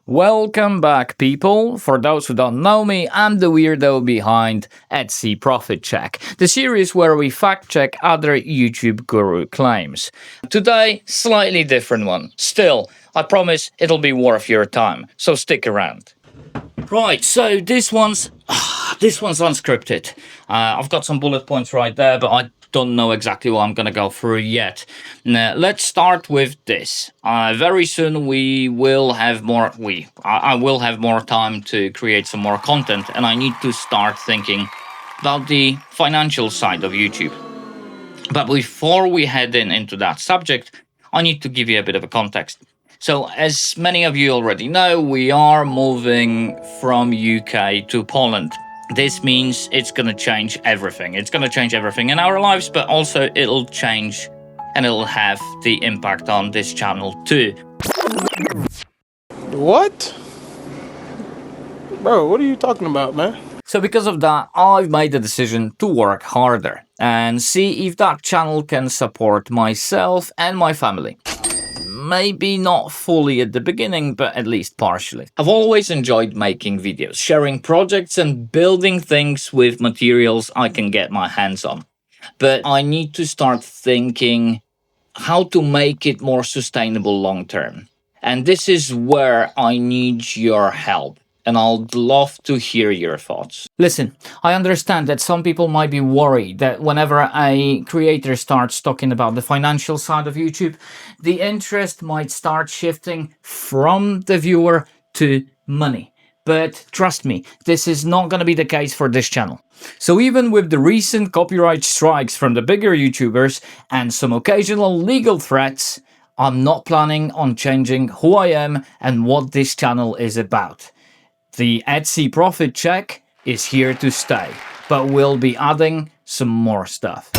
Welcome back, people. For those who don't know me, I'm the weirdo behind Etsy Profit Check, the series where we fact-check other YouTube guru claims. Today, slightly different one. Still, I promise it'll be worth your time, so stick around. Right, so this one's unscripted. I've got some bullet points right there, but I don't know exactly what I'm gonna go through yet. Now, let's start with this. Very soon I will have more time to create some more content, and I need to start thinking about the financial side of YouTube. But before we head into that subject, I need to give you a bit of a context. So, as many of you already know, we are moving from UK to Poland. This means it's going to change everything. It's going to change everything in our lives, but also it'll change and it'll have the impact on this channel too. What? Bro, what are you talking about, man? So because of that, I've made the decision to work harder and see if that channel can support myself and my family. Maybe not fully at the beginning, but at least partially. I've always enjoyed making videos, sharing projects and building things with materials I can get my hands on. But I need to start thinking how to make it more sustainable long term. And this is where I need your help. And I'd love to hear your thoughts. Listen, I understand that some people might be worried that whenever a creator starts talking about the financial side of YouTube, the interest might start shifting from the viewer to money. But trust me, this is not going to be the case for this channel. So even with the recent copyright strikes from the bigger YouTubers and some occasional legal threats, I'm not planning on changing who I am and what this channel is about. The Etsy Profit Check is here to stay, but we'll be adding some more stuff.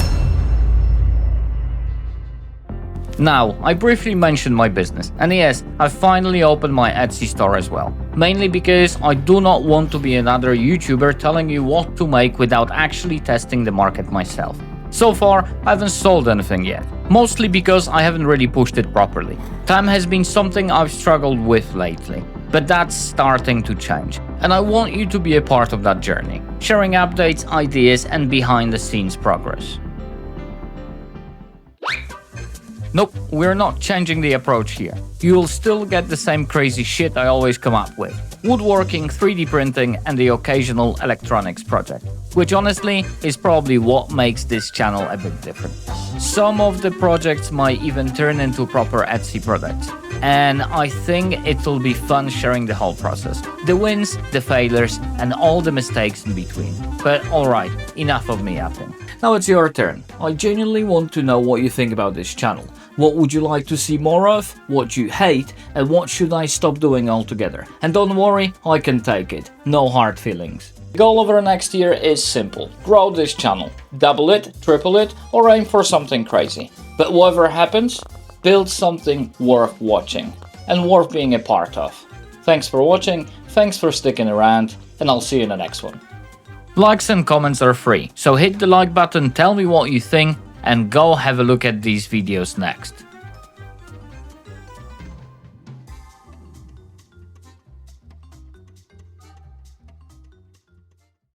Now, I briefly mentioned my business, and yes, I've finally opened my Etsy store as well. Mainly because I do not want to be another YouTuber telling you what to make without actually testing the market myself. So far, I haven't sold anything yet, mostly because I haven't really pushed it properly. Time has been something I've struggled with lately. But that's starting to change, and I want you to be a part of that journey, sharing updates, ideas, and behind-the-scenes progress. Nope, we're not changing the approach here. You will still get the same crazy shit I always come up with. Woodworking, 3D printing, and the occasional electronics project. Which honestly is probably what makes this channel a bit different. Some of the projects might even turn into proper Etsy products. And I think it'll be fun sharing the whole process. The wins, the failures, and all the mistakes in between. But alright, enough of me yapping. Now it's your turn. I genuinely want to know what you think about this channel. What would you like to see more of, what you hate, and what should I stop doing altogether? And don't worry, I can take it. No hard feelings. The goal over next year is simple. Grow this channel. Double it, triple it, or aim for something crazy. But whatever happens, build something worth watching and worth being a part of. Thanks for watching, thanks for sticking around, and I'll see you in the next one. Likes and comments are free, so hit the like button, tell me what you think, and go have a look at these videos next.